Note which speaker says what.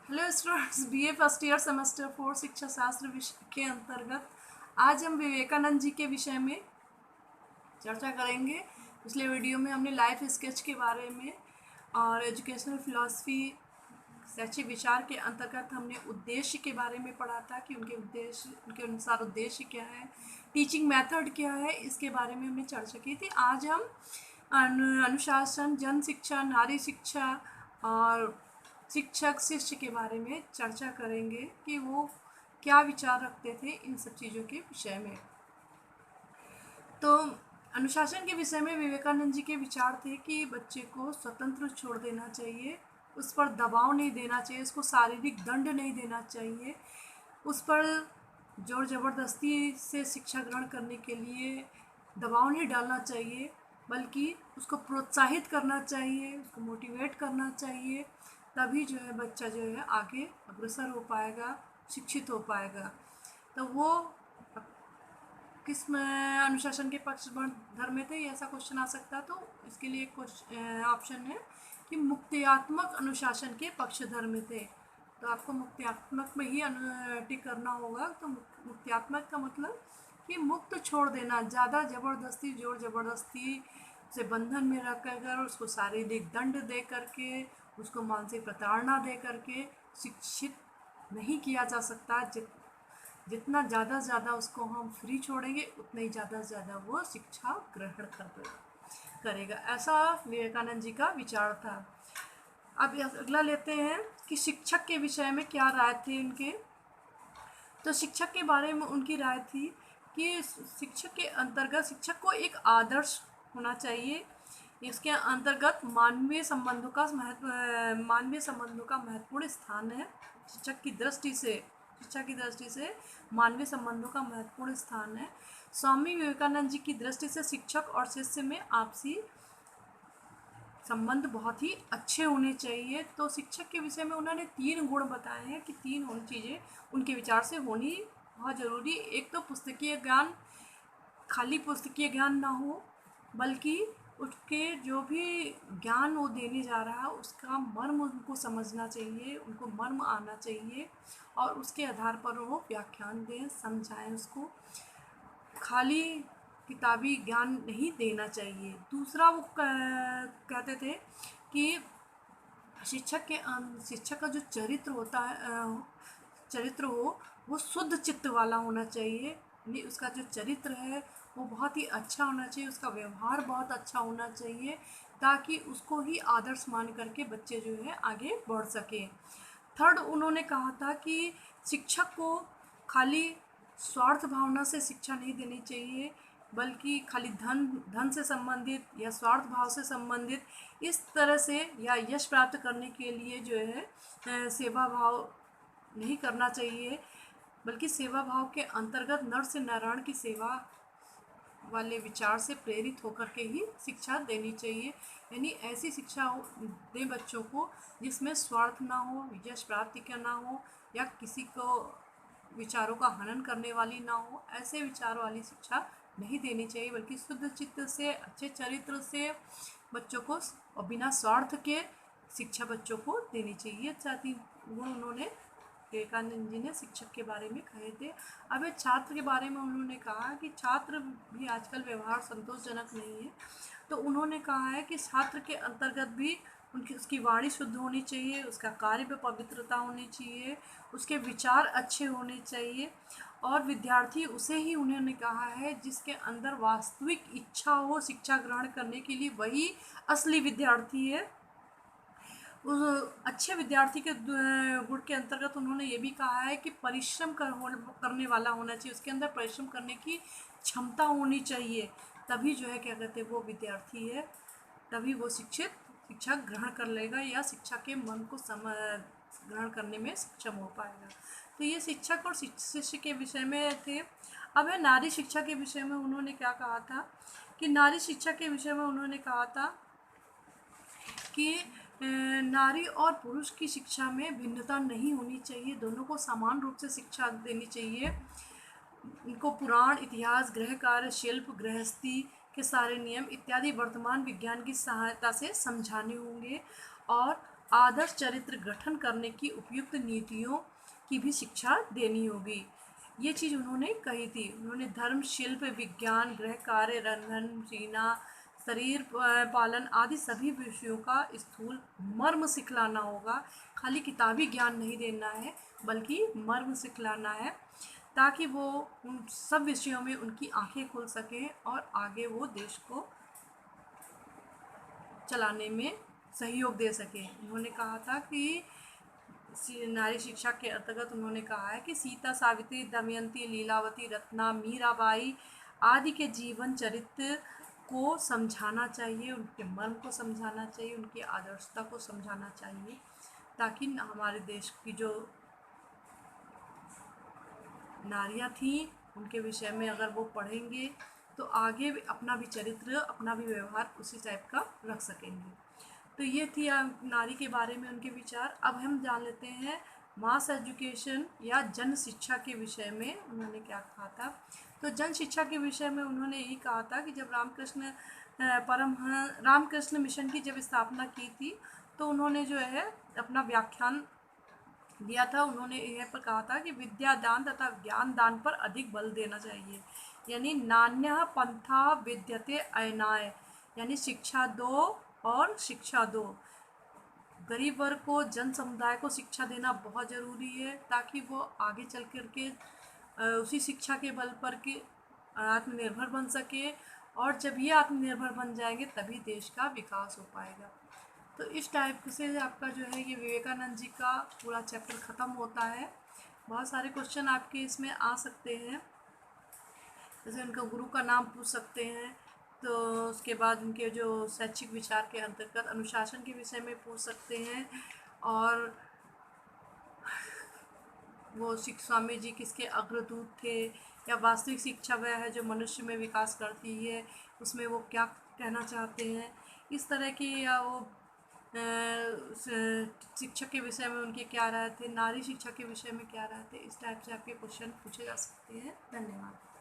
Speaker 1: Hello students, BA first year semester 4 शिक्षा शास्त्र विषय के अंतर्गत आज हम विवेकानंद जी के विषय में चर्चा करेंगे। पिछले वीडियो में हमने लाइफ स्केच के बारे में और एजुकेशनल फिलॉसफी शैक्षिक विचार के अंतर्गत हमने उद्देश्य के बारे में पढ़ा था कि उनके अनुसार उद्देश्य क्या है, टीचिंग मेथड क्या है, इसके बारे में हमने चर्चा की थी। आज हम अनुशासन, जन शिक्षा, नारी शिक्षा और शिक्षक शिष्य के बारे में चर्चा करेंगे कि वो क्या विचार रखते थे इन सब चीज़ों के विषय में। तो अनुशासन के विषय में विवेकानंद जी के विचार थे कि बच्चे को स्वतंत्र छोड़ देना चाहिए, उस पर दबाव नहीं देना चाहिए, उसको शारीरिक दंड नहीं देना चाहिए, उस पर जोर ज़बरदस्ती से शिक्षा ग्रहण करने के लिए दबाव नहीं डालना चाहिए, बल्कि उसको प्रोत्साहित करना चाहिए, उसको मोटिवेट करना चाहिए। तभी जो है बच्चा जो है आगे अग्रसर हो पाएगा, शिक्षित हो पाएगा। तो वो किस अनुशासन के पक्षधर में थे, ऐसा क्वेश्चन आ सकता है। तो इसके लिए एक ऑप्शन है कि मुक्तियात्मक अनुशासन के पक्षधर में थे। तो आपको मुक्तियात्मक में ही टिक करना होगा। तो मुक्तियात्मक का मतलब कि मुक्त छोड़ देना, ज़्यादा ज़बरदस्ती, जोर ज़बरदस्ती से बंधन में रख कर उसको शारीरिक दंड दे करके, उसको मानसिक प्रताड़ना दे करके शिक्षित नहीं किया जा सकता। जितना ज़्यादा से ज़्यादा उसको हम फ्री छोड़ेंगे, उतना ही ज़्यादा से ज़्यादा वो शिक्षा ग्रहण करेगा। ऐसा विवेकानंद जी का विचार था। अब अगला लेते हैं कि शिक्षक के विषय में क्या राय थी उनके। तो शिक्षक के बारे में उनकी राय थी कि शिक्षक के अंतर्गत शिक्षक को एक आदर्श होना चाहिए। इसके अंतर्गत मानवीय संबंधों का महत्वपूर्ण स्थान है। शिक्षा की दृष्टि से मानवीय संबंधों का महत्वपूर्ण स्थान है। स्वामी विवेकानंद जी की दृष्टि से शिक्षक और शिष्य में आपसी संबंध बहुत ही अच्छे होने चाहिए। तो शिक्षक के विषय में उन्होंने 3 गुण बताए हैं कि 3 चीज़ें उनके विचार से होनी बहुत ज़रूरी। एक तो पुस्तकीय ज्ञान, खाली पुस्तकीय ज्ञान ना हो, बल्कि उसके जो भी ज्ञान वो देने जा रहा है उसका मर्म उनको समझना चाहिए, उनको मर्म आना चाहिए और उसके आधार पर वो व्याख्यान दें, समझाएं उसको। खाली किताबी ज्ञान नहीं देना चाहिए। दूसरा वो कहते थे कि शिक्षक का जो चरित्र होता है, चरित्र वो शुद्ध चित्त वाला होना चाहिए। यानी उसका जो चरित्र है वो बहुत ही अच्छा होना चाहिए, उसका व्यवहार बहुत अच्छा होना चाहिए, ताकि उसको ही आदर्श मान करके बच्चे जो है आगे बढ़ सकें। थर्ड, उन्होंने कहा था कि शिक्षक को खाली स्वार्थ भावना से शिक्षा नहीं देनी चाहिए, बल्कि खाली धन से संबंधित या स्वार्थ भाव से संबंधित इस तरह से या यश प्राप्त करने के लिए जो है सेवा भाव नहीं करना चाहिए, बल्कि सेवा भाव के अंतर्गत नर से नारायण की सेवा वाले विचार से प्रेरित होकर के ही शिक्षा देनी चाहिए। यानी ऐसी शिक्षा दें बच्चों को जिसमें स्वार्थ ना हो, यश प्राप्ति का ना हो, या किसी को विचारों का हनन करने वाली ना हो। ऐसे विचार वाली शिक्षा नहीं देनी चाहिए, बल्कि शुद्ध चित्त से, अच्छे चरित्र से बच्चों को और बिना स्वार्थ के शिक्षा बच्चों को देनी चाहिए। साथ ही गुण उन्होंने विवेकानंद जी ने शिक्षक के बारे में कहे थे। अब एक छात्र के बारे में उन्होंने कहा कि छात्र भी आजकल व्यवहार संतोषजनक नहीं है। तो उन्होंने कहा है कि छात्र के अंतर्गत भी उसकी वाणी शुद्ध होनी चाहिए, उसका कार्य में पवित्रता होनी चाहिए, उसके विचार अच्छे होने चाहिए, और विद्यार्थी उसे ही उन्होंने कहा है जिसके अंदर वास्तविक इच्छा हो शिक्षा ग्रहण करने के लिए, वही असली विद्यार्थी है। उस अच्छे विद्यार्थी के गुण के अंतर्गत उन्होंने ये भी कहा है कि करने वाला होना चाहिए, उसके अंदर परिश्रम करने की क्षमता होनी चाहिए। तभी जो है क्या कहते हैं वो विद्यार्थी है, तभी वो शिक्षा ग्रहण कर लेगा या शिक्षा के मन को ग्रहण करने में सक्षम हो पाएगा। तो ये शिक्षक और शिष्य के विषय में थे। अब है नारी शिक्षा के विषय में उन्होंने क्या कहा था कि नारी शिक्षा के विषय में उन्होंने कहा था कि नारी और पुरुष की शिक्षा में भिन्नता नहीं होनी चाहिए, दोनों को समान रूप से शिक्षा देनी चाहिए। इनको पुराण, इतिहास, गृह कार्य, शिल्प, गृहस्थी के सारे नियम इत्यादि वर्तमान विज्ञान की सहायता से समझाने होंगे, और आदर्श चरित्र गठन करने की उपयुक्त नीतियों की भी शिक्षा देनी होगी। ये चीज़ उन्होंने कही थी। उन्होंने धर्म, शिल्प, विज्ञान, गृह कार्य, रंधन, जीना, शरीर पालन आदि सभी विषयों का स्थूल मर्म सिखलाना होगा। खाली किताबी ज्ञान नहीं देना है, बल्कि मर्म सिखलाना है, ताकि वो उन सब विषयों में उनकी आंखें खुल सकें और आगे वो देश को चलाने में सहयोग दे सकें। उन्होंने कहा था कि नारी शिक्षा के अंतर्गत उन्होंने कहा है कि सीता, सावित्री, दमयंती, लीलावती, रत्ना, मीराबाई आदि के जीवन चरित्र को समझाना चाहिए, उनके मर्म को समझाना चाहिए, उनकी आदर्शता को समझाना चाहिए, ताकि हमारे देश की जो नारियां थीं उनके विषय में अगर वो पढ़ेंगे तो आगे अपना भी चरित्र, अपना भी व्यवहार उसी टाइप का रख सकेंगे। तो ये थी नारी के बारे में उनके विचार। अब हम जान लेते हैं मास एजुकेशन या जन शिक्षा के विषय में उन्होंने क्या कहा था। तो जन शिक्षा के विषय में उन्होंने यही कहा था कि जब रामकृष्ण मिशन की जब स्थापना की थी, तो उन्होंने जो है अपना व्याख्यान दिया था। उन्होंने यह पर कहा था कि विद्या दान तथा ज्ञान दान पर अधिक बल देना चाहिए, यानी नान्यः पंथा विद्यते अयनाय, यानी शिक्षा दो और शिक्षा दो। गरीब वर्ग को, जन समुदाय को शिक्षा देना बहुत ज़रूरी है, ताकि वो आगे चल कर के उसी शिक्षा के बल पर के आत्मनिर्भर बन सके, और जब ये आत्मनिर्भर बन जाएंगे तभी देश का विकास हो पाएगा। तो इस टाइप से आपका जो है ये विवेकानंद जी का पूरा चैप्टर ख़त्म होता है। बहुत सारे क्वेश्चन आपके इसमें आ सकते हैं, जैसे उनका गुरु का नाम पूछ सकते हैं, तो उसके बाद उनके जो शैक्षिक विचार के अंतर्गत अनुशासन के विषय में पूछ सकते हैं, और वो स्वामी जी किसके अग्रदूत थे, या वास्तविक शिक्षा वह है जो मनुष्य में विकास करती है, उसमें वो क्या कहना चाहते हैं, इस तरह की, या वो शिक्षा के विषय में उनके क्या राय थे, नारी शिक्षा के विषय में क्या राय थे, इस टाइप से आपके क्वेश्चन पूछे जा सकते हैं। धन्यवाद।